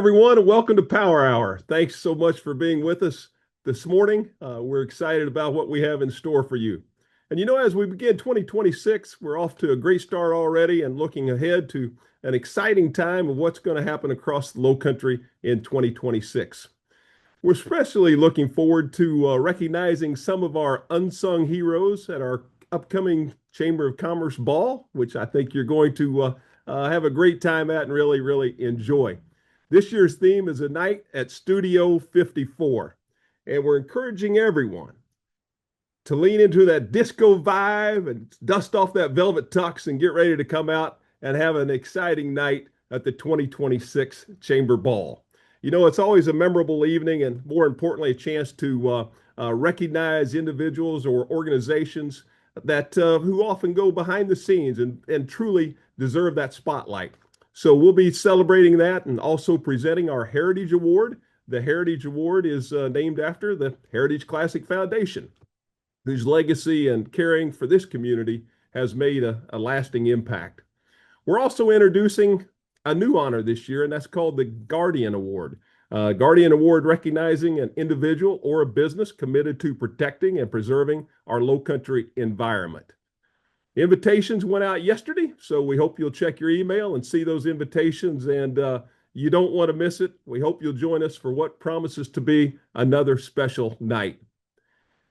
Everyone, and welcome to Power Hour. Thanks so much for being with us this morning. We're excited about what we have in store for you. And as we begin 2026, we're off to a great start already and looking ahead to an exciting time of what's going to happen across the Low Country in 2026. We're especially looking forward to recognizing some of our unsung heroes at our upcoming Chamber of Commerce Ball, which I think you're going to have a great time at and really, really enjoy. This year's theme is a night at Studio 54, and we're encouraging everyone to lean into that disco vibe and dust off that velvet tux and get ready to come out and have an exciting night at the 2026 Chamber Ball. It's always a memorable evening and, more importantly, a chance to recognize individuals or organizations that who often go behind the scenes and truly deserve that spotlight. So we'll be celebrating that and also presenting our Heritage Award. The Heritage Award is named after the Heritage Classic Foundation, whose legacy and caring for this community has made a lasting impact. We're also introducing a new honor this year, and that's called the Guardian Award. Guardian Award recognizing an individual or a business committed to protecting and preserving our low country environment. Invitations went out yesterday, so we hope you'll check your email and see those invitations, and you don't want to miss it. We hope you'll join us for what promises to be another special night.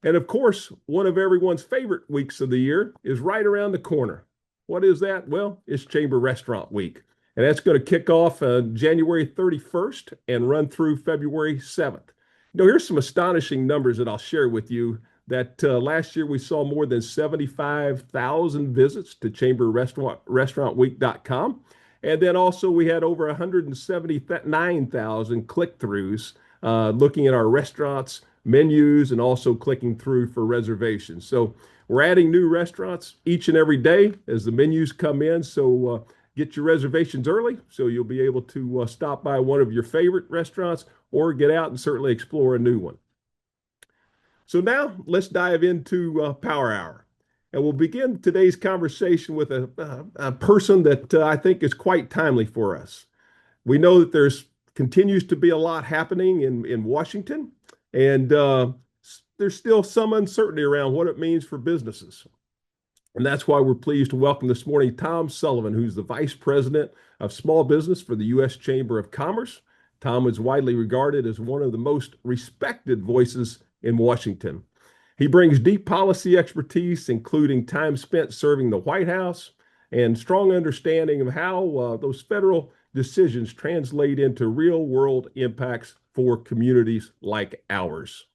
And of course, one of everyone's favorite weeks of the year is right around the corner. What is that? Well, it's Chamber Restaurant Week, and that's going to kick off January 31st and run through February 7th. Here's some astonishing numbers that I'll share with you that last year we saw more than 75,000 visits to chamberrestaurantweek.com. And then also we had over 179,000 click-throughs looking at our restaurants, menus, and also clicking through for reservations. So we're adding new restaurants each and every day as the menus come in. So get your reservations early so you'll be able to stop by one of your favorite restaurants or get out and certainly explore a new one. So now let's dive into Power Hour. And we'll begin today's conversation with a person that I think is quite timely for us. We know that there's continues to be a lot happening in Washington, and there's still some uncertainty around what it means for businesses. And that's why we're pleased to welcome this morning Tom Sullivan, who's the Vice President of Small Business for the U.S. Chamber of Commerce. Tom is widely regarded as one of the most respected voices in Washington. He brings deep policy expertise, including time spent serving the White House and strong understanding of how those federal decisions translate into real-world impacts for communities like ours.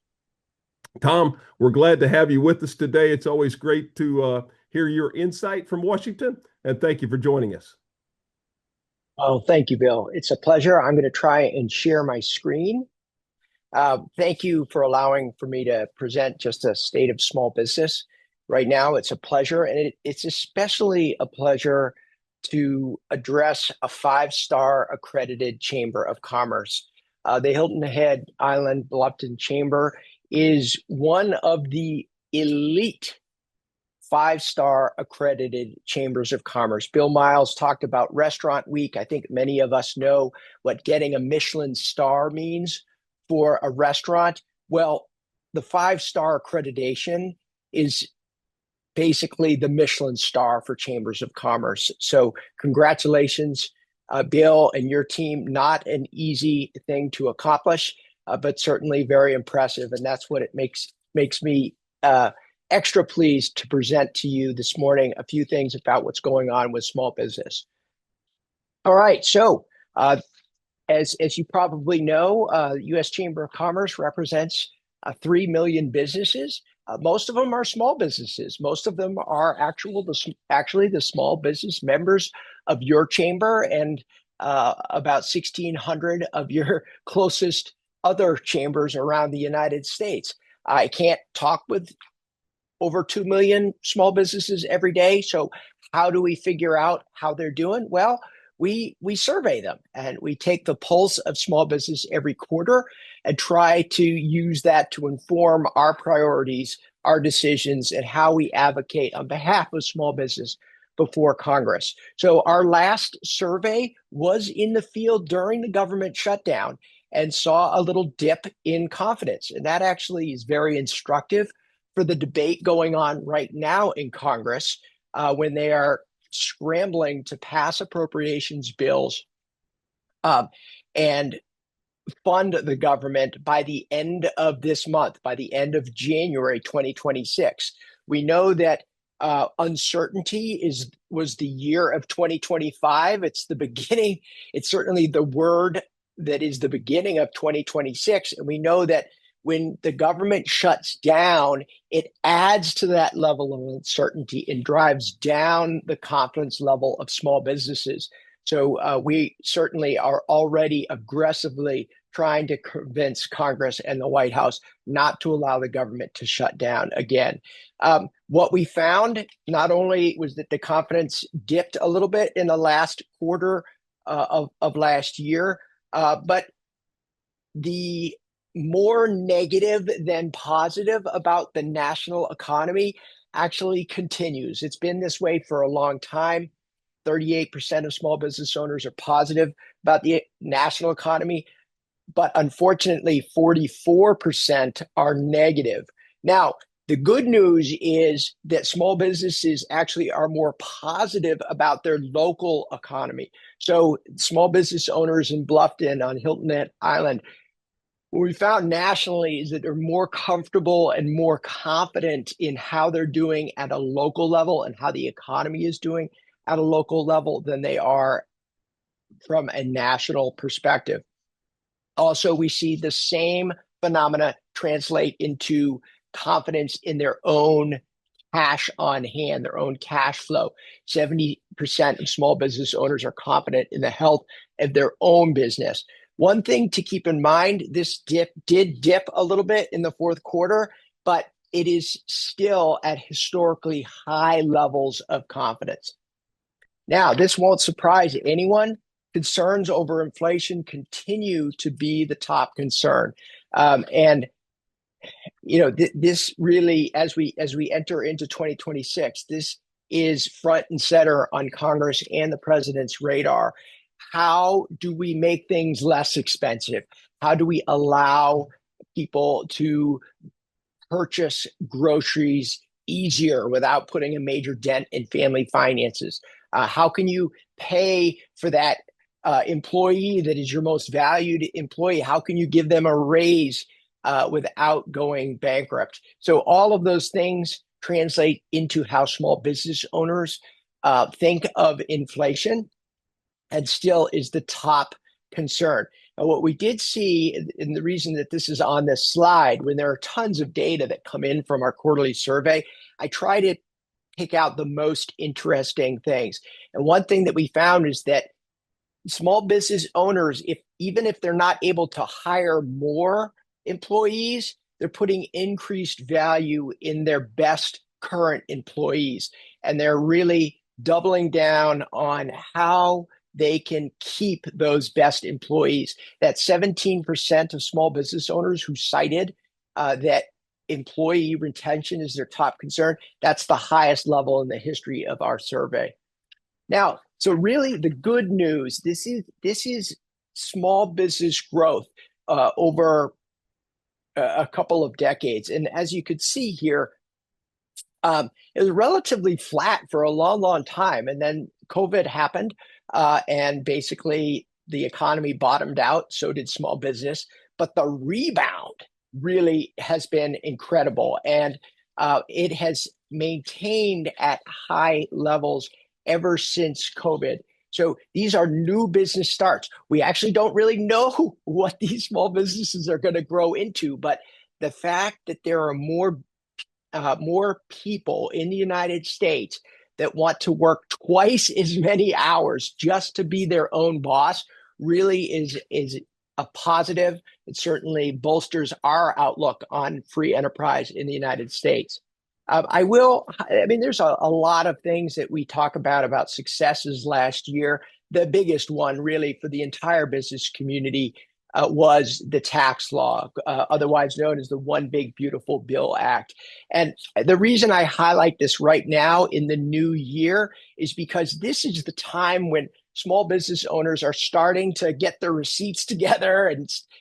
Tom, we're glad to have you with us today. It's always great to hear your insight from Washington, and thank you for joining us. Oh, thank you, Bill. It's a pleasure. I'm going to try and share my screen. Thank you for allowing for me to present just a state of small business. Right now, it's a pleasure, and it's especially a pleasure to address a five-star accredited Chamber of Commerce. The Hilton Head Island Bluffton Chamber is one of the elite five-star accredited chambers of commerce. Bill Miles talked about Restaurant Week. I think many of us know what getting a Michelin star means for a restaurant. Well, the five-star accreditation is basically the Michelin star for chambers of commerce. So congratulations, Bill and your team. Not an easy thing to accomplish, but certainly very impressive. And that's what it makes me extra pleased to present to you this morning a few things about what's going on with small business. All right, so as you probably know, U.S. Chamber of Commerce represents 3 million businesses. Most of them are small businesses. Most of them are actually the small business members of your chamber and about 1,600 of your closest other chambers around the United States. I can't talk with over 2 million small businesses every day. So how do we figure out how they're doing? Well, we survey them and we take the pulse of small business every quarter and try to use that to inform our priorities, our decisions, and how we advocate on behalf of small business. before Congress. So our last survey was in the field during the government shutdown and saw a little dip in confidence. And that actually is very instructive for the debate going on right now in Congress when they are scrambling to pass appropriations bills and fund the government by the end of this month, by the end of January 2026. We know that uncertainty was the year of 2025. It's the beginning. It's certainly the word that is the beginning of 2026. And we know that when the government shuts down, it adds to that level of uncertainty and drives down the confidence level of small businesses. So we certainly are already aggressively trying to convince Congress and the White House not to allow the government to shut down again. What we found not only was that the confidence dipped a little bit in the last quarter of last year, but the more negative than positive about the national economy actually continues. It's been this way for a long time. 38% of small business owners are positive about the national economy, but unfortunately, 44% are negative. Now, the good news is that small businesses actually are more positive about their local economy. So, small business owners in Bluffton on Hilton Head Island, what we found nationally is that they're more comfortable and more confident in how they're doing at a local level and how the economy is doing at a local level than they are from a national perspective. Also, we see the same phenomena translate into confidence in their own cash on hand, their own cash flow. 70% of small business owners are confident in the health of their own business. One thing to keep in mind, this did dip a little bit in the fourth quarter, but it is still at historically high levels of confidence. Now, this won't surprise anyone. Concerns over inflation continue to be the top concern. And this really, as we enter into 2026, this is front and center on Congress and the president's radar. How do we make things less expensive? How do we allow people to purchase groceries easier without putting a major dent in family finances? How can you pay for that employee that is your most valued employee? How can you give them a raise without going bankrupt? So all of those things translate into how small business owners think of inflation, and still is the top concern. And what we did see, and the reason that this is on this slide, when there are tons of data that come in from our quarterly survey, I try to pick out the most interesting things. And one thing that we found is that small business owners, even if they're not able to hire more employees, they're putting increased value in their best current employees. And they're really doubling down on how they can keep those best employees. That 17% of small business owners who cited that employee retention is their top concern, that's the highest level in the history of our survey. Now, so really the good news, this is small business growth over a couple of decades. And as you could see here, it was relatively flat for a long, long time. And then COVID happened, and basically the economy bottomed out. So did small business. But the rebound really has been incredible. And it has maintained at high levels ever since COVID. So these are new business starts. We actually don't really know what these small businesses are going to grow into, but the fact that there are more people in the United States that want to work twice as many hours just to be their own boss really is a positive. It certainly bolsters our outlook on free enterprise in the United States. There's a lot of things that we talk about successes last year. The biggest one really for the entire business community was the tax law, otherwise known as the One Big Beautiful Bill Act. And the reason I highlight this right now in the new year is because this is the time when small business owners are starting to get their receipts together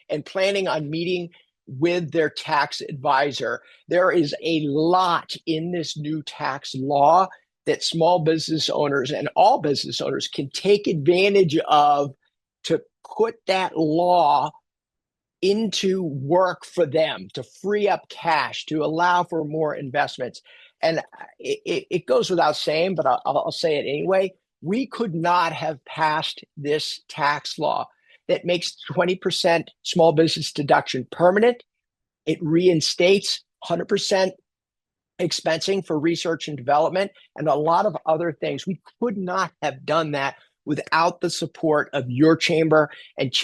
and planning on meeting with their tax advisor. There is a lot in this new tax law that small business owners and all business owners can take advantage of to put that law into work for them, to free up cash, to allow for more investments. And it goes without saying, but I'll say it anyway. We could not have passed this tax law that makes 20% small business deduction permanent. It reinstates 100% expensing for research and development and a lot of other things. We could not have done that without the support of your chamber and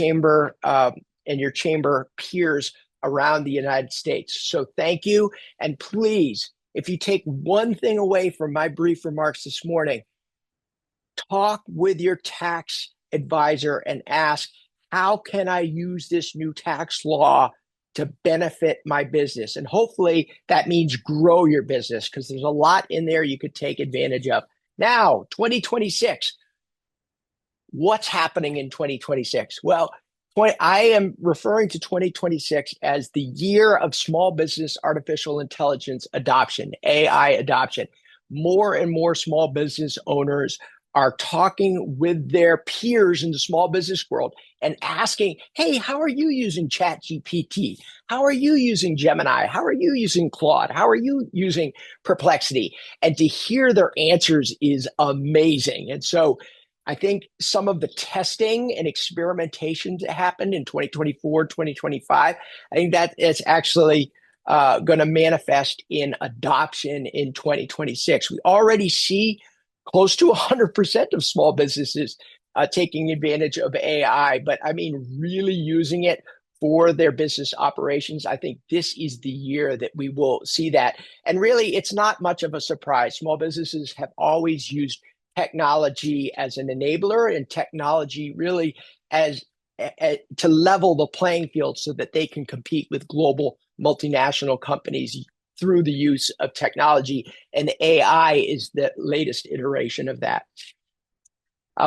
your chamber peers around the United States. So thank you. And please, if you take one thing away from my brief remarks this morning, talk with your tax advisor and ask, how can I use this new tax law to benefit my business? And hopefully that means grow your business, because there's a lot in there you could take advantage of. Now, 2026. What's happening in 2026? Well, I am referring to 2026 as the year of small business artificial intelligence adoption, AI adoption. More and more small business owners are talking with their peers in the small business world and asking, hey, how are you using ChatGPT? How are you using Gemini? How are you using Claude? How are you using Perplexity? And to hear their answers is amazing. And so I think some of the testing and experimentation that happened in 2024, 2025, I think that it's actually going to manifest in adoption in 2026. We already see close to 100% of small businesses taking advantage of AI, but I mean, really using it for their business operations. I think this is the year that we will see that. And really, it's not much of a surprise. Small businesses have always used technology as an enabler and technology really as to level the playing field so that they can compete with global multinational companies through the use of technology. And AI is the latest iteration of that.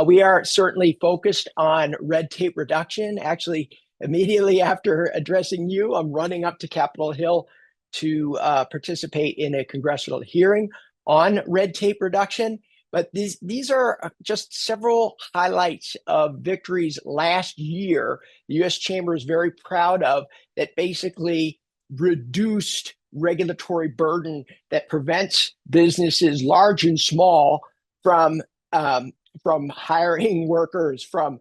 We are certainly focused on red tape reduction. Actually, immediately after addressing you, I'm running up to Capitol Hill to participate in a congressional hearing on red tape reduction. But these are just several highlights of victories last year the U.S. Chamber is very proud of that basically reduced regulatory burden that prevents businesses, large and small, from hiring workers, from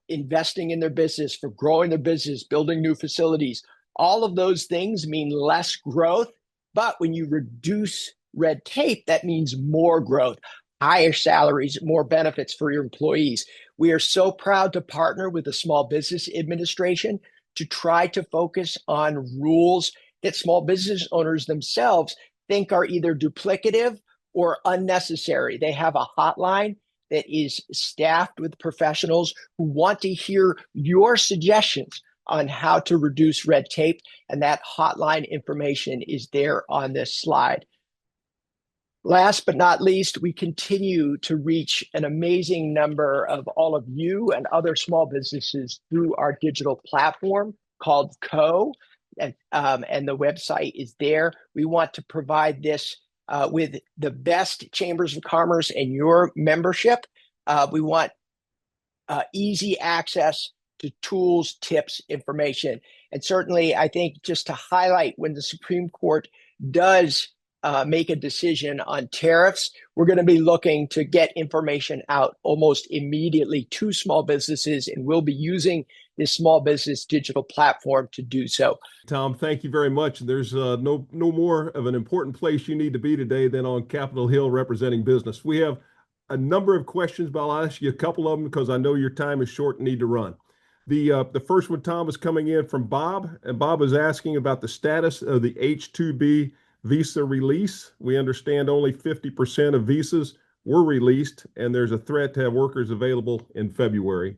investing in their business, for growing their business, building new facilities. All of those things mean less growth. But when you reduce red tape, that means more growth, higher salaries, more benefits for your employees. We are so proud to partner with the Small Business Administration to try to focus on rules that small business owners themselves think are either duplicative or unnecessary. They have a hotline that is staffed with professionals who want to hear your suggestions on how to reduce red tape, and that hotline information is there on this slide. Last but not least, we continue to reach an amazing number of all of you and other small businesses through our digital platform called Co. And the website is there. We want to provide this with the best chambers of commerce and your membership. We want easy access to tools, tips, information. And certainly, I think just to highlight, when the Supreme Court does make a decision on tariffs, we're going to be looking to get information out almost immediately to small businesses, and we'll be using this small business digital platform to do so. Tom, thank you very much. There's no more of an important place you need to be today than on Capitol Hill representing business. We have a number of questions, but I'll ask you a couple of them because I know your time is short and need to run. The first one, Tom, is coming in from Bob, and Bob is asking about the status of the H-2B visa release. We understand only 50% of visas were released, and there's a threat to have workers available in February.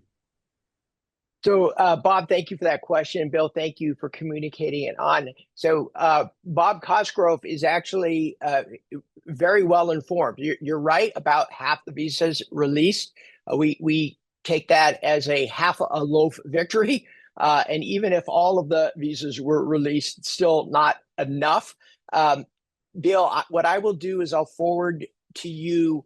So, Bob, thank you for that question. Bill, thank you for communicating it on. So, Bob Cosgrove is actually very well informed. You're right about half the visas released. We take that as a half a loaf victory. And even if all of the visas were released, it's still not enough. Um, Bill, what I will do is I'll forward to you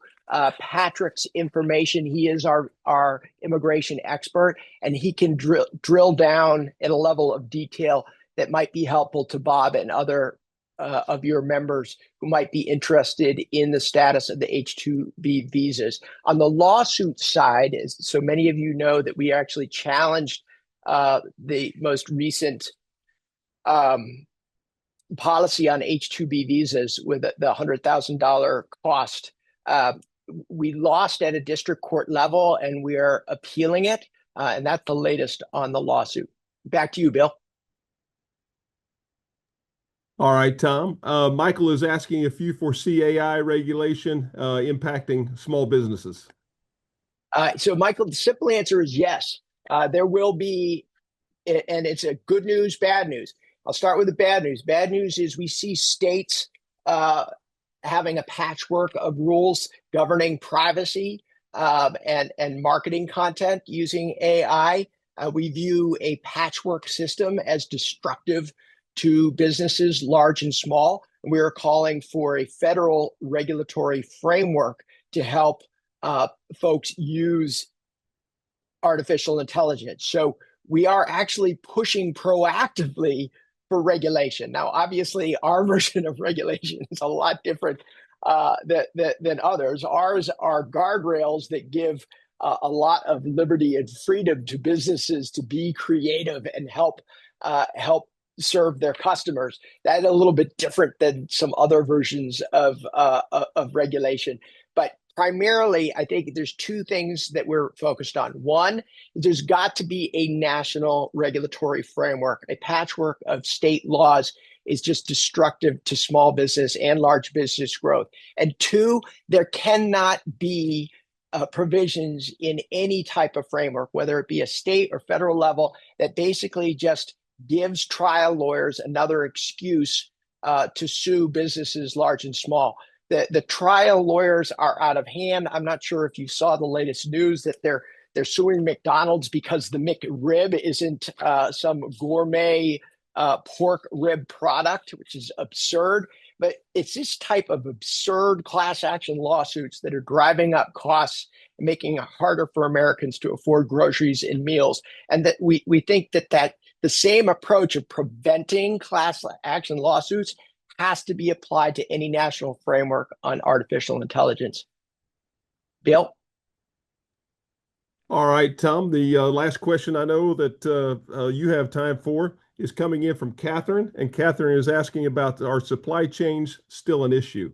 Patrick's information. He is our immigration expert, and he can drill down at a level of detail that might be helpful to Bob and other of your members who might be interested in the status of the H-2B visas. On the lawsuit side, so many of you know that we actually challenged the most recent um, policy on H-2B visas with the $100,000 cost. Uh, we lost at a district court level, and we are appealing it. And that's the latest on the lawsuit. Back to you, Bill. All right, Tom. Michael is asking if you foresee AI regulation impacting small businesses. So, Michael, the simple answer is yes. There will be, and it's a good news, bad news. I'll start with the bad news. Bad news is we see states having a patchwork of rules governing privacy and marketing content using AI. We view a patchwork system as destructive to businesses, large and small. And we are calling for a federal regulatory framework to help folks use artificial intelligence. So we are actually pushing proactively for regulation. Now, obviously, our version of regulation is a lot different than others. Ours are guardrails that give a lot of liberty and freedom to businesses to be creative and help serve their customers. That's a little bit different than some other versions of regulation. But primarily, I think there's two things that we're focused on. One, there's got to be a national regulatory framework. A patchwork of state laws is just destructive to small business and large business growth. And two, there cannot be provisions in any type of framework, whether it be a state or federal level, that basically just gives trial lawyers another excuse to sue businesses large and small. The trial lawyers are out of hand. I'm not sure if you saw the latest news that they're suing McDonald's because the McRib isn't some gourmet pork rib product, which is absurd. But it's this type of absurd class action lawsuits that are driving up costs and making it harder for Americans to afford groceries and meals. And that we think that the same approach of preventing class action lawsuits has to be applied to any national framework on artificial intelligence. Bill? All right, Tom. The last question I know that you have time for is coming in from Catherine, and Catherine is asking about our supply chains still an issue.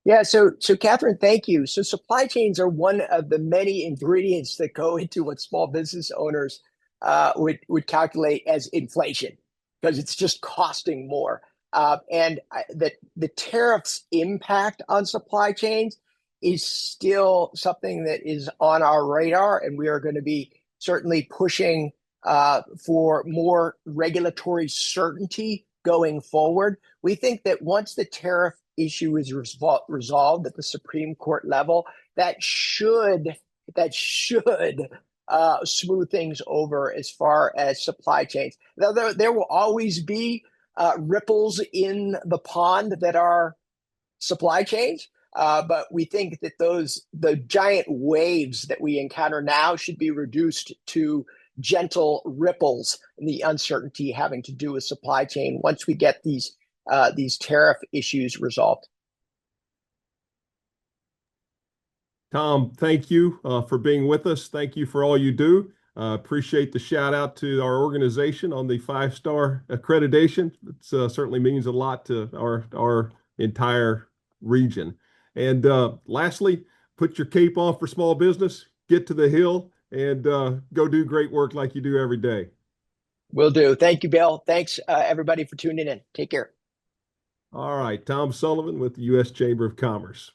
Yeah, so Catherine, thank you. So supply chains are one of the many ingredients that go into what small business owners would calculate as inflation, because it's just costing more. And the tariffs impact on supply chains is still something that is on our radar, and we are going to be certainly pushing for more regulatory certainty going forward. We think that once the tariff issue is resolved at the Supreme Court level, that should smooth things over as far as supply chains. Now, there will always be ripples in the pond that are supply chains. But we think that the giant waves that we encounter now should be reduced to gentle ripples in the uncertainty having to do with supply chain once we get these tariff issues resolved. Tom, thank you for being with us. Thank you for all you do. Appreciate the shout out to our organization on the 5-star accreditation. It certainly means a lot to our entire region. And lastly, put your cape on for small business, get to the hill, and go do great work like you do every day. Will do. Thank you, Bill. Thanks, everybody, for tuning in. Take care. All right, Tom Sullivan with the U.S. Chamber of Commerce.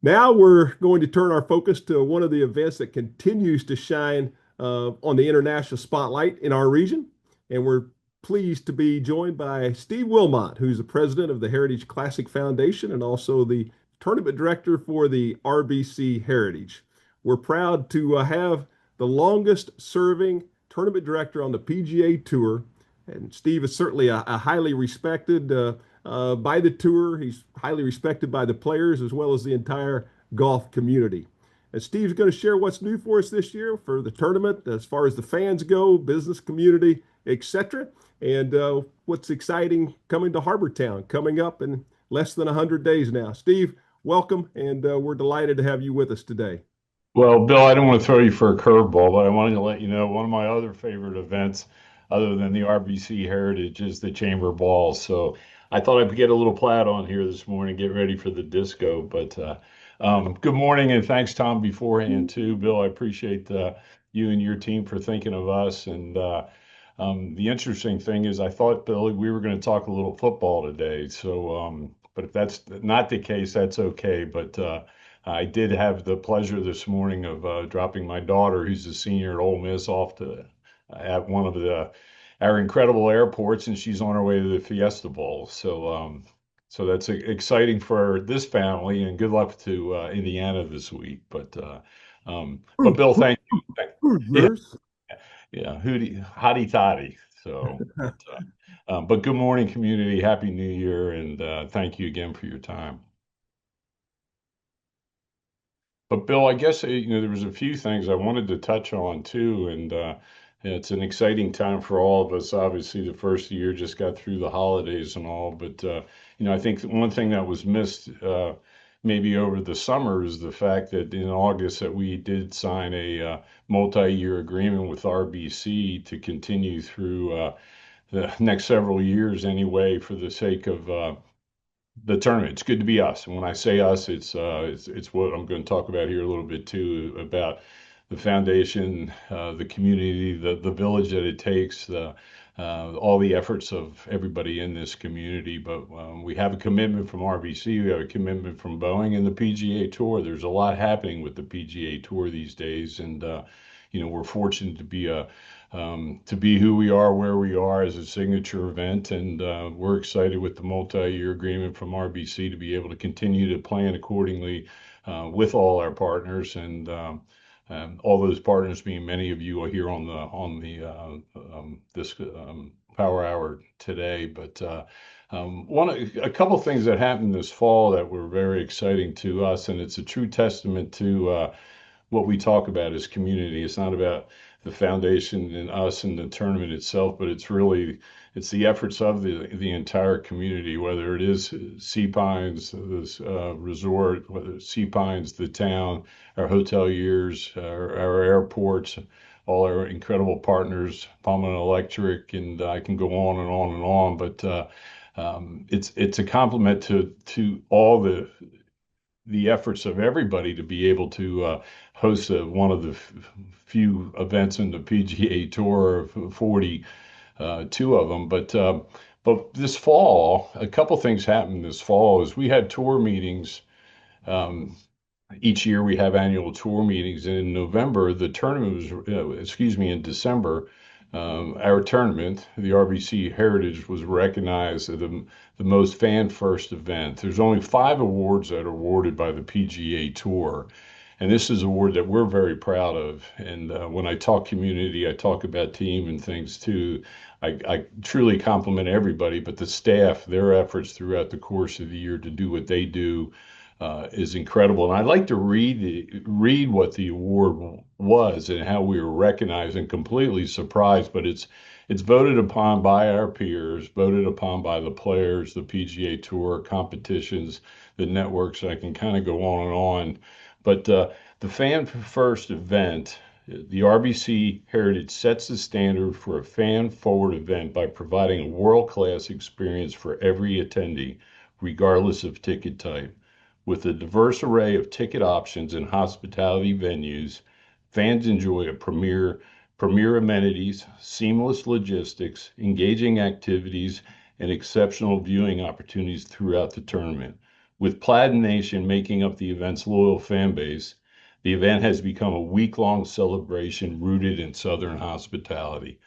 Now we're going to turn our focus to one of the events that continues to shine on the international spotlight in our region. And we're pleased to be joined by Steve Wilmot, who's the president of the Heritage Classic Foundation and also the tournament director for the RBC Heritage. We're proud to have the longest serving tournament director on the PGA Tour. And Steve is certainly a highly respected by the tour. He's highly respected by the players as well as the entire golf community. And Steve's going to share what's new for us this year for the tournament, as far as the fans go, business community, etc. And what's exciting coming to Harbor Town coming up in less than 100 days now. Steve, welcome, and we're delighted to have you with us today. Well, Bill, I don't want to throw you for a curveball, but I wanted to let you know one of my other favorite events, other than the RBC Heritage, is the Chamber Ball. So I thought I'd get a little plaid on here this morning, get ready for the disco. But good morning, and thanks, Tom, beforehand too. Bill, I appreciate you and your team for thinking of us. And the interesting thing is, I thought, Bill, we were going to talk a little football today. So, but if that's not the case, that's okay. But I did have the pleasure this morning of dropping my daughter, who's a senior at Ole Miss, off to at one of our incredible airports, and she's on her way to the Fiesta Bowl. So that's exciting for this family, and good luck to Indiana this week. But Bill, thank you. Who's Yeah, yours? yeah, hotty toddy. But good morning, community. Happy New Year, and thank you again for your time. But Bill, I guess there was a few things I wanted to touch on too, and it's an exciting time for all of us. Obviously, the first year just got through the holidays and all, but I think one thing that was missed maybe over the summer is the fact that in August that we did sign a multi-year agreement with RBC to continue through the next several years anyway, for the sake of the tournament. It's good to be us. And when I say us, it's what I'm going to talk about here a little bit too, about the foundation, the community, the village that it takes, all the efforts of everybody in this community. But we have a commitment from RBC, we have a commitment from Boeing and the PGA Tour. There's a lot happening with the PGA Tour these days, and we're fortunate to be who we are, where we are as a signature event. And we're excited with the multi-year agreement from RBC to be able to continue to plan accordingly with all our partners, and all those partners being many of you are here on this Power Hour today. But a couple things that happened this fall that were very exciting to us, and it's a true testament to what we talk about as community. It's not about the foundation and us and the tournament itself, but it's the efforts of the entire community, whether it is Sea Pines, this resort, whether it's Sea Pines, the town, our hoteliers, our airports, all our incredible partners, Palmer Electric, and I can go on and on and on. But it's a compliment to all the efforts of everybody to be able to host one of the few events in the PGA Tour, 42 of them. But this fall, a couple things happened this fall. Is we had tour meetings. Each year we have annual tour meetings, and in November the tournament was, in December, our tournament, the RBC Heritage, was recognized as the most fan-first event. There's only 5 awards that are awarded by the PGA Tour, and this is an award that we're very proud of. And when I talk community, I talk about team and things too. I truly compliment everybody, but the staff, their efforts throughout the course of the year to do what they do is incredible. And I'd like to read what the award was and how we were recognized, and completely surprised. But it's voted upon by our peers, voted upon by the players, the PGA Tour, competitions, the networks. I can kind of go on and on. But the fan first event, the RBC Heritage sets the standard for a fan forward event by providing a world-class experience for every attendee, regardless of ticket type. With a diverse array of ticket options and hospitality venues, fans enjoy premier amenities, seamless logistics, engaging activities, and exceptional viewing opportunities throughout the tournament. With Plaid Nation making up the event's loyal fan base, The event has become a week-long celebration rooted in Southern hospitality.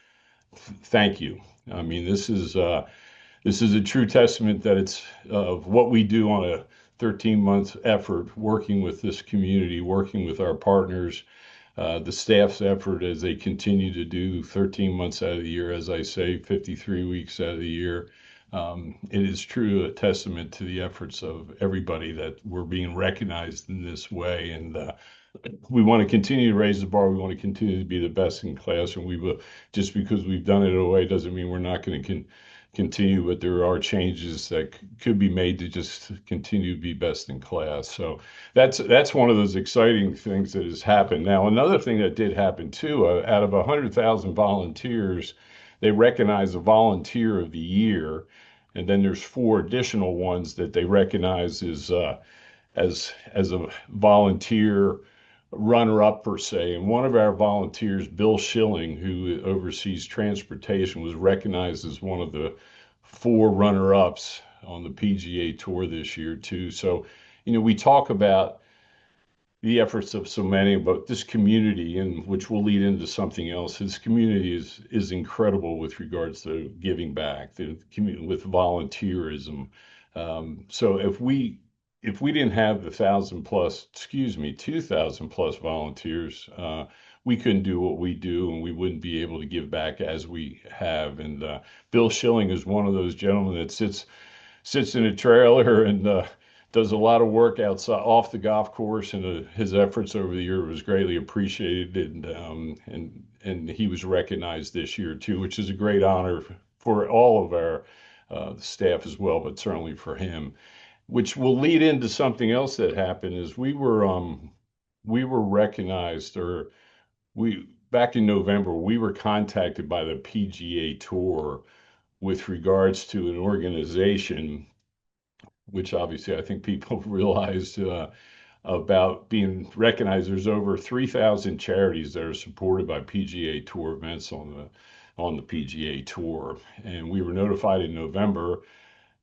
Thank you. I mean, this is a true testament that it's of what we do on a 13-month effort, working with this community, working with our partners, the staff's effort as they continue to do 13 months out of the year, as I say, 53 weeks out of the year. It is true a testament to the efforts of everybody that we're being recognized in this way. And we want to continue to raise the bar. We want to continue to be the best in class. And we will, just because we've done it away doesn't mean we're not going to continue, but there are changes that could be made to just continue to be best in class. So that's one of those exciting things that has happened. Now, another thing that did happen too, out of 100,000 volunteers, they recognize a volunteer of the year, and then there's 4 additional ones that they recognize as a volunteer runner up per se. And one of our volunteers, Bill Schilling, who oversees transportation, was recognized as one of the 4 runner ups on the PGA Tour this year too. So, we talk about the efforts of so many, but this community, and which will lead into something else, this community is incredible with regards to giving back, the community with volunteerism. So if we didn't have the 2,000 plus volunteers, we couldn't do what we do, and we wouldn't be able to give back as we have. And Bill Schilling is one of those gentlemen that sits in a trailer and does a lot of work outside off the golf course, and his efforts over the year was greatly appreciated. And he was recognized this year too, which is a great honor for all of our staff as well, but certainly for him. Which will lead into something else that happened is we were recognized, or back in November we were contacted by the PGA Tour with regards to an organization, which obviously I think people realized about being recognized. There's over 3,000 charities that are supported by PGA Tour events on the PGA Tour, and we were notified in November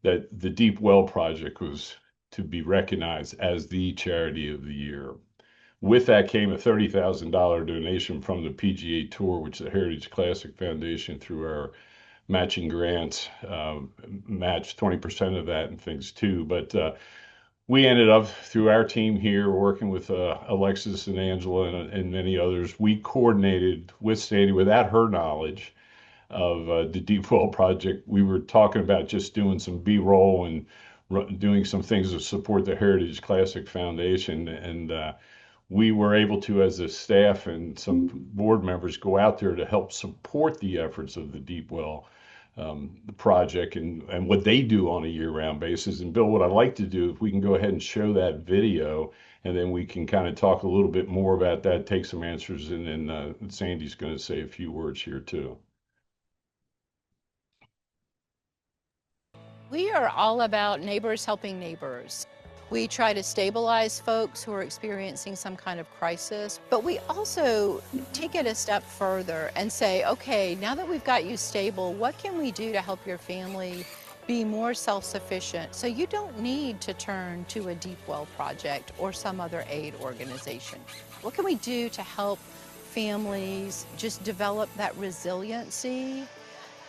that the Deep Well Project was to be recognized as the charity of the year. With that came a $30,000 donation from the PGA Tour, which the Heritage Classic Foundation, through our matching grants, matched 20% of that and things too. But we ended up, through our team here, working with Alexis and Angela and many others, we coordinated with Sandy without her knowledge of the Deep Well Project. We were talking about just doing some B-roll and doing some things to support the Heritage Classic Foundation. And we were able to, as a staff and some board members, go out there to help support the efforts of the Deep Well the project and what they do on a year-round basis. And Bill, what I'd like to do, if we can go ahead and show that video, and then we can kind of talk a little bit more about that, take some answers, and then Sandy's going to say a few words here too. We are all about neighbors helping neighbors. We try to stabilize folks who are experiencing some kind of crisis, but we also take it a step further and say, okay, now that we've got you stable, what can we do to help your family be more self-sufficient so you don't need to turn to a Deep Well Project or some other aid organization? What can we do to help families just develop that resiliency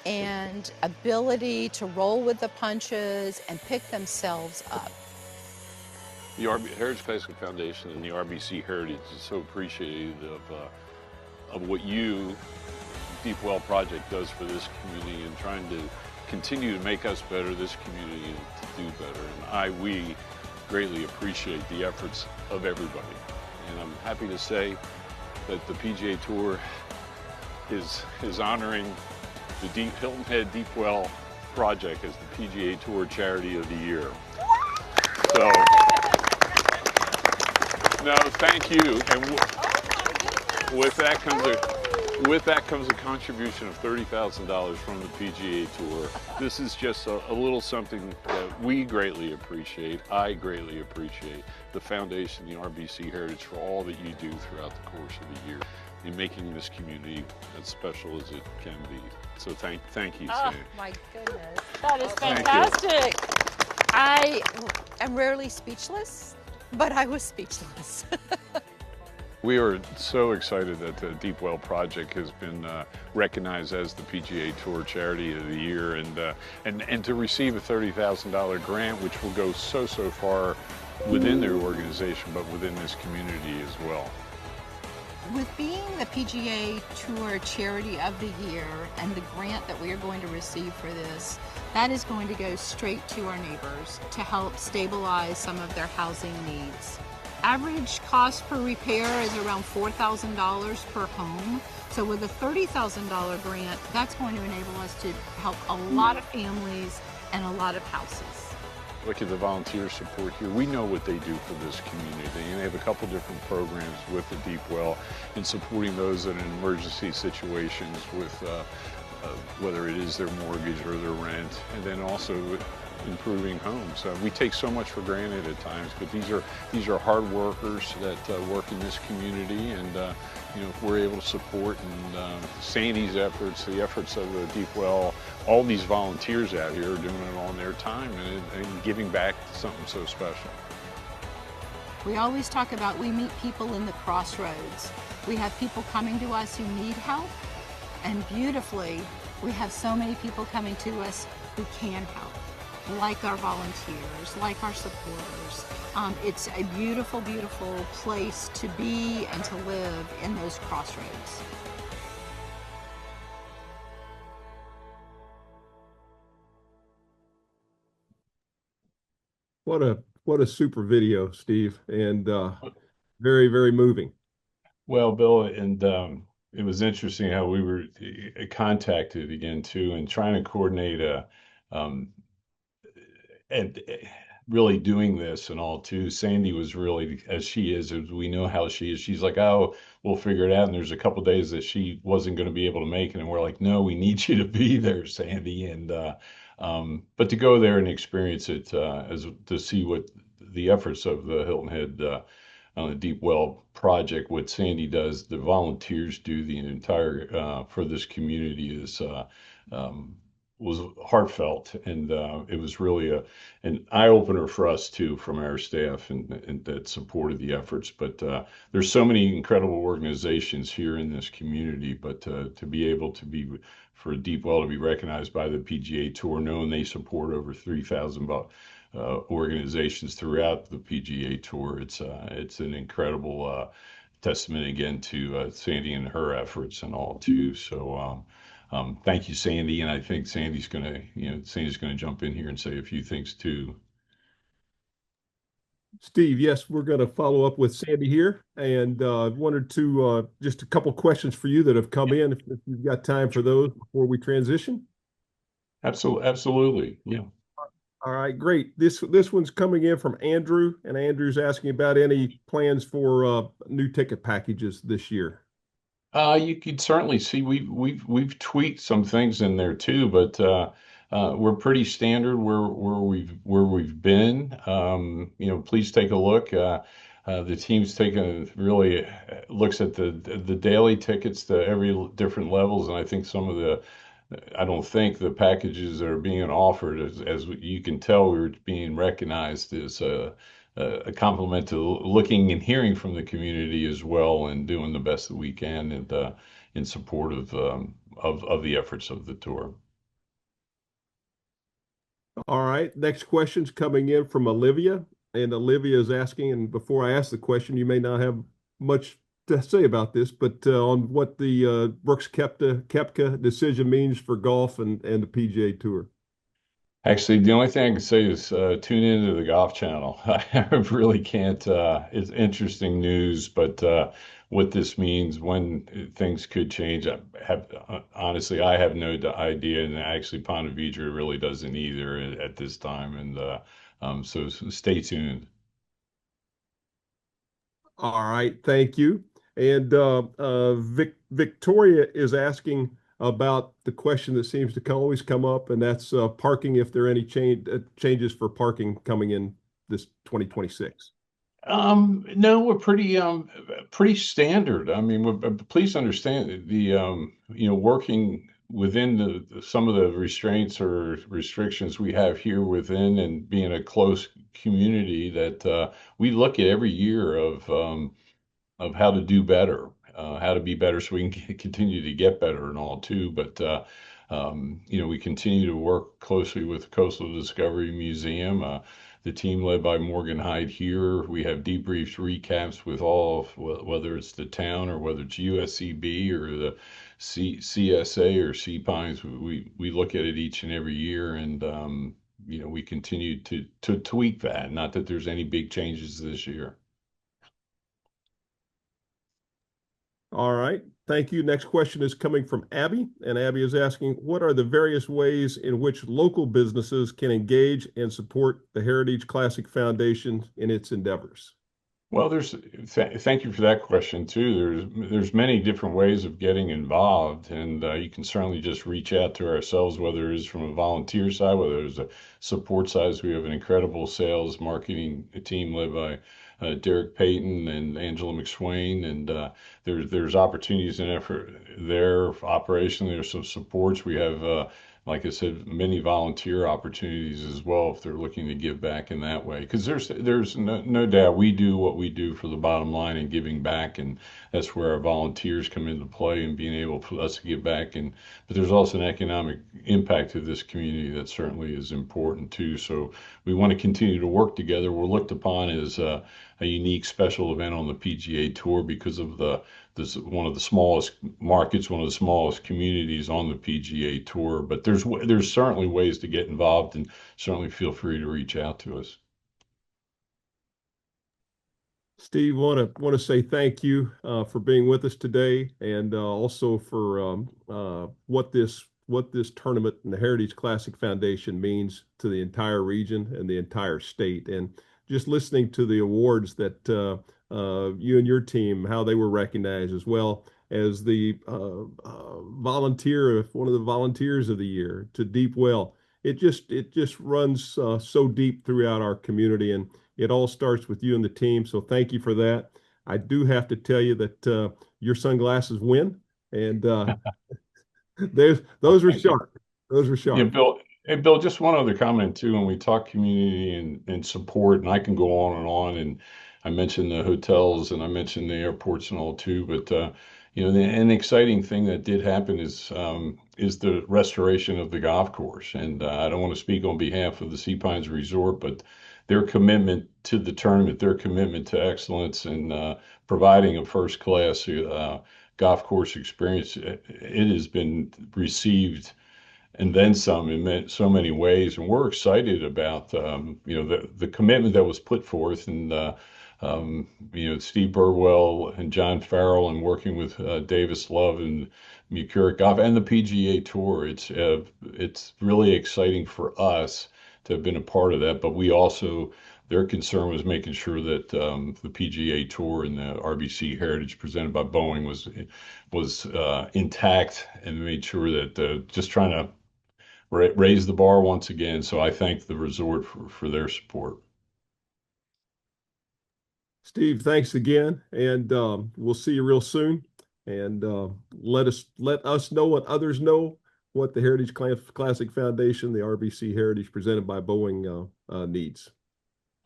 and ability to roll with the punches and pick themselves up? The Heritage Classic Foundation and the RBC Heritage is so appreciative of what Deep Well Project, does for this community, and trying to continue to make us better, this community, and to do better. And we greatly appreciate the efforts of everybody. And I'm happy to say that the PGA Tour is honoring the Hilton Head Deep Well Project as the PGA Tour Charity of the Year. So, no, thank you. And with that comes a contribution of $30,000 from the PGA Tour. This is just a little something that we greatly appreciate. I greatly appreciate the foundation, the RBC Heritage, for all that you do throughout the course of the year in making this community as special as it can be. So thank you, Sandy. Oh my goodness, that is fantastic. I am rarely speechless, but I was speechless. We are so excited that the Deep Well Project has been recognized as the PGA Tour Charity of the Year, and to receive a $30,000 grant, which will go so far within their organization, but within this community as well. With being the PGA Tour Charity of the Year and the grant that we are going to receive for this, that is going to go straight to our neighbors to help stabilize some of their housing needs. Average cost per repair is around $4,000 per home. So with a $30,000 grant, that's going to enable us to help a lot of families and a lot of houses. Look at the volunteer support here. We know what they do for this community, and they have a couple different programs with the Deep Well in supporting those in emergency situations with whether it is their mortgage or their rent, and then also improving homes. We take so much for granted at times, but these are hard workers that work in this community, and you know, if we're able to support and Sandy's efforts, the efforts of the Deep Well, all these volunteers out here are doing it on their time and giving back to something so special. We always talk about we meet people in the crossroads. We have people coming to us who need help, and beautifully, we have so many people coming to us who can help, like our volunteers, like our supporters. It's a beautiful, beautiful place to be and to live in those crossroads. What a super video, Steve, and very, very moving. Well, Bill, and it was interesting how we were contacted again too, and trying to coordinate um, and really doing this and all too. Sandy was really, as she is, as we know how she is. She's like, oh, we'll figure it out. And there's a couple days that she wasn't going to be able to make it, and we're like, no, we need you to be there, Sandy. And but to go there and experience it, as to see what the efforts of the Hilton Head on the Deep Well project, what Sandy does, the volunteers do, the entire for this community is um, was heartfelt, and it was really an eye opener for us too, from our staff and that supported the efforts. But there's so many incredible organizations here in this community, but to be able to be for Deep Well to be recognized by the PGA Tour, knowing they support over 3,000 organizations throughout the PGA Tour. It's an incredible testament again to Sandy and her efforts and all too. So thank you, Sandy, and I think Sandy's gonna jump in here and say a few things too. Steve, yes, we're going to follow up with Sandy here, and wanted to just a couple questions for you that have come in. If you've got time for those before we transition. Absolutely, yeah. All right, great. This one's coming in from Andrew, and Andrew's asking about any plans for new ticket packages this year. You could certainly see we've tweaked some things in there too, but we're pretty standard where we've been. You know, please take a look. The team's taken really looks at the daily tickets to every different levels, and I think some of the I don't think the packages that are being offered, as you can tell, we're being recognized as a compliment to looking and hearing from the community as well, and doing the best that we can and in support of the efforts of the tour. All right, next question's coming in from Olivia, and Olivia is asking, and before I ask the question, you may not have much to say about this, but on what the Brooks Koepka decision means for golf and the PGA Tour. Actually, the only thing I can say is tune into the Golf Channel. I really can't. It's interesting news, but what this means, when things could change, honestly, I have no idea, and actually, Ponte Vedra really doesn't either at this time. And so stay tuned. All right, thank you. And Victoria is asking about the question that seems to always come up, and that's parking, if there are any changes for parking coming in this 2026. No, we're pretty standard. I mean, please understand you know, working within some of the restraints or restrictions we have here within, and being a close community that we look at every year of of how to do better, how to be better so we can continue to get better and all too. But we continue to work closely with Coastal Discovery Museum. The team led by Morgan Hyde here. We have debriefs, recaps with all of, whether it's the town or whether it's USCB or the CSA or Sea Pines. We look at it each and every year, and we continue to tweak that. Not that there's any big changes this year. All right. Thank you. Next question is coming from Abby, and Abby is asking, what are the various ways in which local businesses can engage and support the Heritage Classic Foundation in its endeavors? Well, thank you for that question too. There's many different ways of getting involved, and you can certainly just reach out to ourselves, whether it is from a volunteer side, whether it's a support side. We have an incredible sales marketing team led by Derek Payton and Angela McSwain, and there's opportunities and effort there for operation. There's some supports. We have, like I said, many volunteer opportunities as well if they're looking to give back in that way. Because there's no doubt we do what we do for the bottom line and giving back, and that's where our volunteers come into play and being able for us to give back. But there's also an economic impact to this community that certainly is important too. So we want to continue to work together. We're looked upon as a unique special event on the PGA Tour because of this one of the smallest markets, one of the smallest communities on the PGA Tour. But there's certainly ways to get involved, and certainly feel free to reach out to us. Steve, want to say thank you for being with us today, and also for what this tournament and the Heritage Classic Foundation means to the entire region and the entire state. And just listening to the awards that you and your team, how they were recognized, as well as the one of the volunteers of the year to Deep Well. It just runs so deep throughout our community, and it all starts with you and the team. So thank you for that. I do have to tell you that your sunglasses win, and those were sharp. Those were Yeah, sharp. Bill. Hey, Bill, just one other comment too. When we talk community and support, and I can go on and on, and I mentioned the hotels and I mentioned the airports and all too, but an exciting thing that did happen is the restoration of the golf course. And I don't want to speak on behalf of the Sea Pines Resort, but their commitment to the tournament, their commitment to excellence, and providing a first class golf course experience, it has been received and then some in so many ways. And we're excited about the commitment that was put forth, and Steve Burwell and John Farrell, and working with Davis Love and Mucuric Golf and the PGA Tour. It's really exciting for us to have been a part of that, but we also. Their concern was making sure that the PGA Tour and the RBC Heritage presented by Boeing was intact, and made sure that just trying to raise the bar once again. So I thank the resort for their support. Steve, thanks again, and we'll see you real soon. And let us know and others know what the Heritage Classic Foundation, the RBC Heritage presented by Boeing, needs.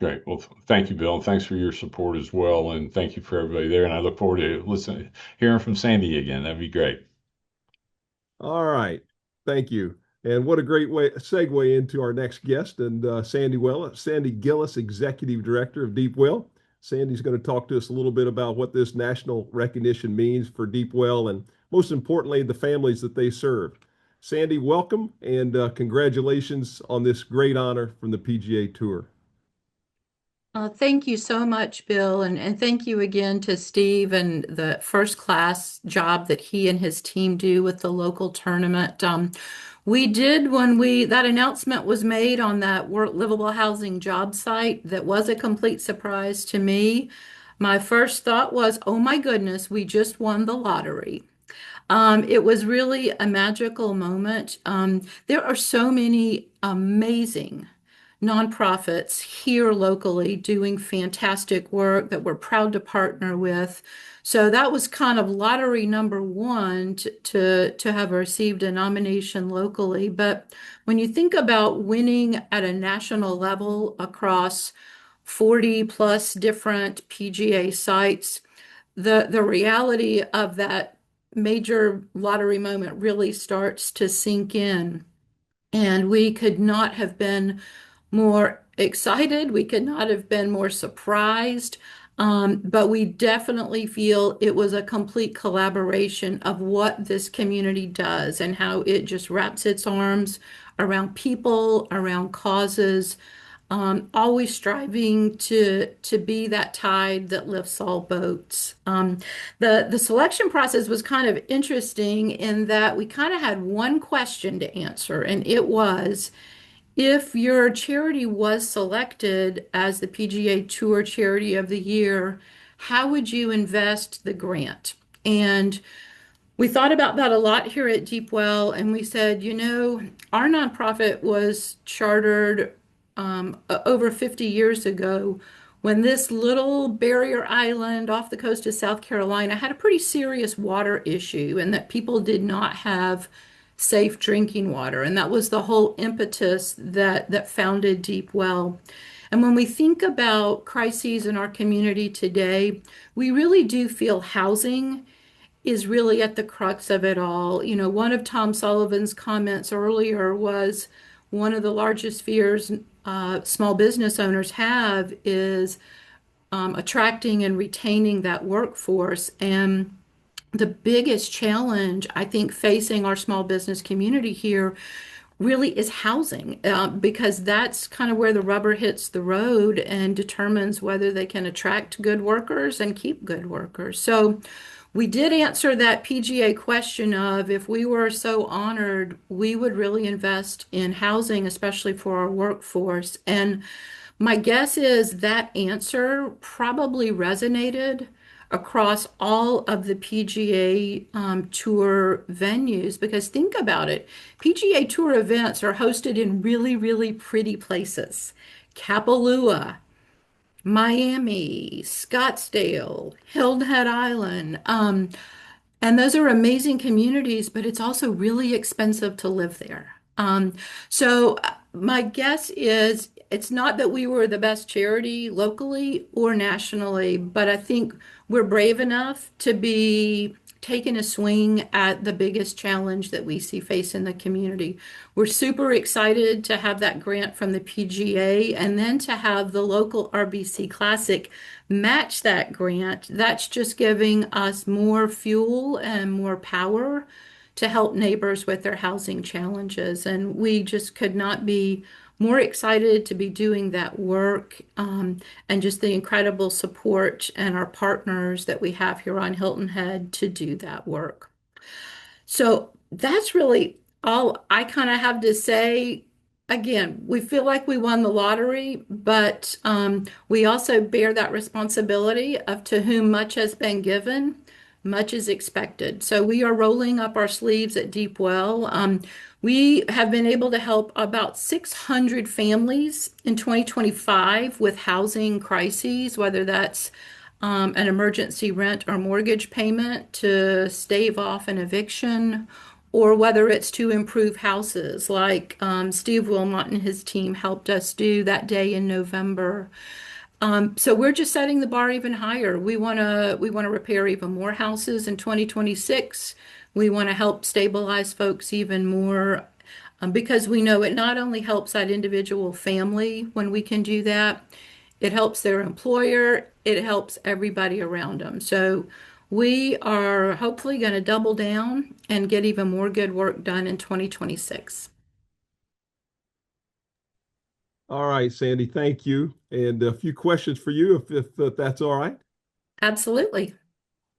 Great. Well, thank you, Bill, and thanks for your support as well. And thank you for everybody there. And I look forward to hearing from Sandy again. That'd be great. All right. Thank you. And what a great segue into our next guest, and Sandy Gillis, Executive Director of Deep Well. Sandy's going to talk to us a little bit about what this national recognition means for Deep Well, and most importantly, the families that they serve. Sandy, welcome, and congratulations on this great honor from the PGA Tour. Thank you so much, Bill, and thank you again to Steve and the first class job that he and his team do with the local tournament. We did, when that announcement was made on that livable housing job site, that was a complete surprise to me. My first thought was, oh my goodness, we just won the lottery. It was really a magical moment. There are so many amazing nonprofits here locally doing fantastic work that we're proud to partner with. So that was kind of lottery number one to have received a nomination locally. But when you think about winning at a national level across 40 plus different PGA sites, the reality of that major lottery moment really starts to sink in. And we could not have been more excited. We could not have been more surprised. But we definitely feel it was a complete collaboration of what this community does and how it just wraps its arms around people, around causes, always striving to be that tide that lifts all boats. The selection process was kind of interesting in that we kind of had one question to answer, and it was if your charity was selected as the PGA Tour Charity of the Year, how would you invest the grant? And we thought about that a lot here at Deep Well, and we said, our nonprofit was chartered over 50 years ago when this little barrier island off the coast of South Carolina had a pretty serious water issue, and that people did not have safe drinking water. And that was the whole impetus that founded Deep Well. And when we think about crises in our community today, we really do feel housing is really at the crux of it all. One of Tom Sullivan's comments earlier was one of the largest fears small business owners have is attracting and retaining that workforce. And the biggest challenge I think facing our small business community here really is housing, because that's kind of where the rubber hits the road and determines whether they can attract good workers and keep good workers. So we did answer that PGA question of if we were so honored, we would really invest in housing, especially for our workforce. And my guess is that answer probably resonated across all of the PGA Tour venues, because think about it. PGA Tour events are hosted in really, really pretty places. Kapalua, Miami, Scottsdale, Hilton Head Island. And those are amazing communities, but it's also really expensive to live there. So my guess is it's not that we were the best charity locally or nationally, but I think we're brave enough to be taking a swing at the biggest challenge that we see facing the community. We're super excited to have that grant from the PGA and then to have the local RBC Classic match that grant. That's just giving us more fuel and more power to help neighbors with their housing challenges. And we just could not be more excited to be doing that work, and just the incredible support and our partners that we have here on Hilton Head to do that work. So that's really all I kind of have to say. Again, we feel like we won the lottery, but we also bear that responsibility of to whom much has been given, much is expected. So we are rolling up our sleeves at Deep Well. We have been able to help about 600 families in 2025 with housing crises, whether that's an emergency rent or mortgage payment to stave off an eviction, or whether it's to improve houses like Steve Wilmot and his team helped us do that day in November. So we're just setting the bar even higher. We want to repair even more houses in 2026. We want to help stabilize folks even more, because we know it not only helps that individual family when we can do that, it helps their employer, it helps everybody around them. So we are hopefully going to double down and get even more good work done in 2026. All right, Sandy, thank you. And a few questions for you, if that's all right. Absolutely.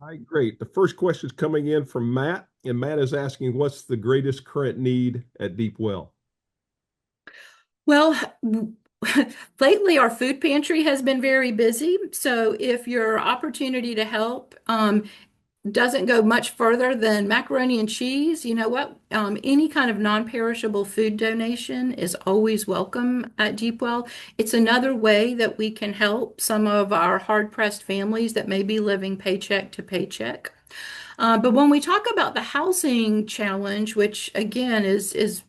All right, great. The first question is coming in from Matt, and Matt is asking, what's the greatest current need at Deep Well? Well, lately our food pantry has been very busy. So if your opportunity to help doesn't go much further than macaroni and cheese, you know what? Any kind of non-perishable food donation is always welcome at Deep Well. It's another way that we can help some of our hard-pressed families that may be living paycheck to paycheck. But when we talk about the housing challenge, which again is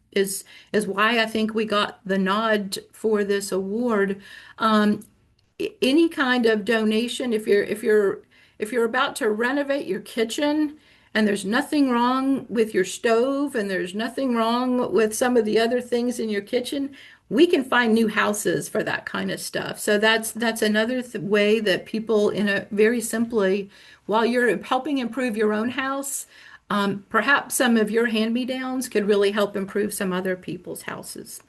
why I think we got the nod for this award, any kind of donation, if you're about to renovate your kitchen and there's nothing wrong with your stove and there's nothing wrong with some of the other things in your kitchen, we can find new houses for that kind of stuff. So that's another way that people, in a very simply, while you're helping improve your own house, perhaps some of your hand-me-downs could really help improve some other people's houses.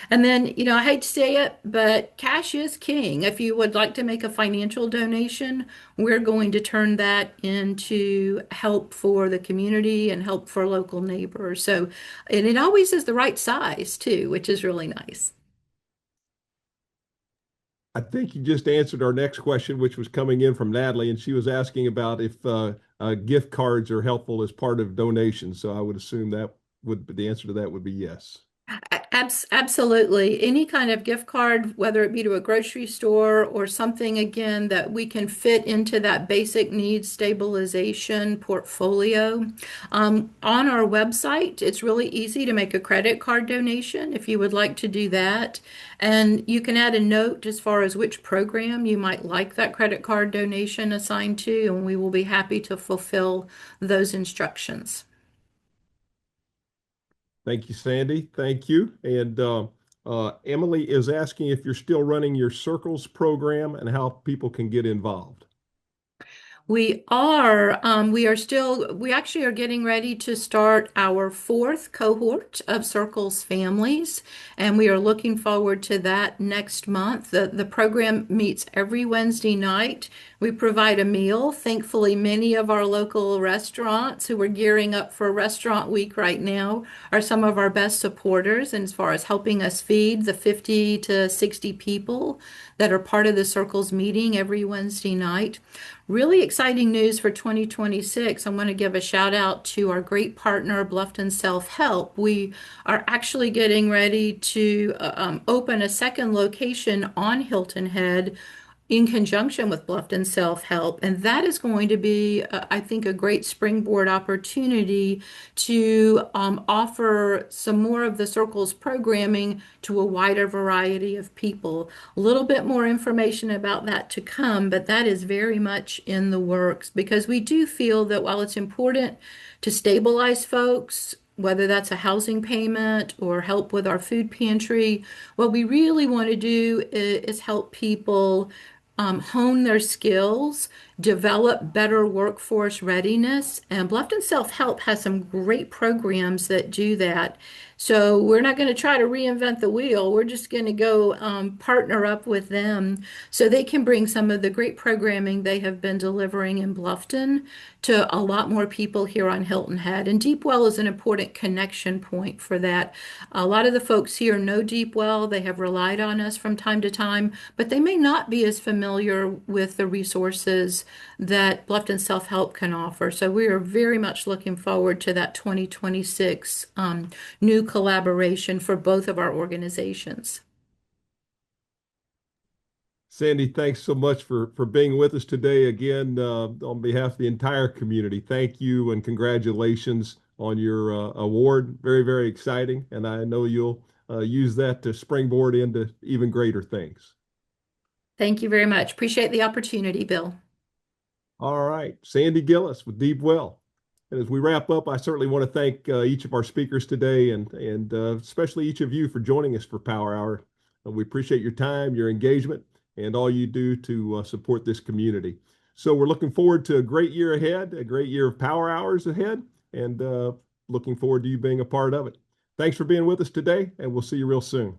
And then, I hate to say it, but cash is king. If you would like to make a financial donation, we're going to turn that into help for the community and help for local neighbors. So, and it always is the right size too, which is really nice. I think you just answered our next question, which was coming in from Natalie, and she was asking about if gift cards are helpful as part of donations. So I would assume that the answer to that would be yes. Absolutely. Any kind of gift card, whether it be to a grocery store or something, again, that we can fit into that basic needs stabilization portfolio. On our website, it's really easy to make a credit card donation if you would like to do that. And you can add a note as far as which program you might like that credit card donation assigned to, and we will be happy to fulfill those instructions. Thank you, Sandy. Thank you. And Emily is asking if you're still running your Circles program and how people can get involved. We actually are getting ready to start our fourth cohort of Circles families, and we are looking forward to that next month. The program meets every Wednesday night. We provide a meal. Thankfully, many of our local restaurants who are gearing up for Restaurant Week right now are some of our best supporters, and as far as helping us feed the 50 to 60 people that are part of the Circles meeting every Wednesday night. Really exciting news for 2026. I want to give a shout out to our great partner, Bluffton Self-Help. We are actually getting ready to open a second location on Hilton Head in conjunction with Bluffton Self-Help. And that is going to be, I think, a great springboard opportunity to offer some more of the Circles programming to a wider variety of people. A little bit more information about that to come, but that is very much in the works because we do feel that while it's important to stabilize folks, whether that's a housing payment or help with our food pantry, what we really want to do is help people hone their skills, develop better workforce readiness. And Bluffton Self-Help has some great programs that do that. So we're not going to try to reinvent the wheel. We're just going to go partner up with them so they can bring some of the great programming they have been delivering in Bluffton to a lot more people here on Hilton Head. And Deepwell is an important connection point for that. A lot of the folks here know Deepwell. They have relied on us from time to time, but they may not be as familiar with the resources that Bluffton Self-Help can offer. So we are very much looking forward to that 2026 new collaboration for both of our organizations. Sandy, thanks so much for being with us today again on behalf of the entire community. Thank you and congratulations on your award. Very, very exciting. And I know you'll use that to springboard into even greater things. Thank you very much. Appreciate the opportunity, Bill. All right. Sandy Gillis with Deep Well. And as we wrap up, I certainly want to thank each of our speakers today and especially each of you for joining us for Power Hour. We appreciate your time, your engagement, and all you do to support this community. So we're looking forward to a great year ahead, a great year of Power Hours ahead, and looking forward to you being a part of it. Thanks for being with us today, and we'll see you real soon.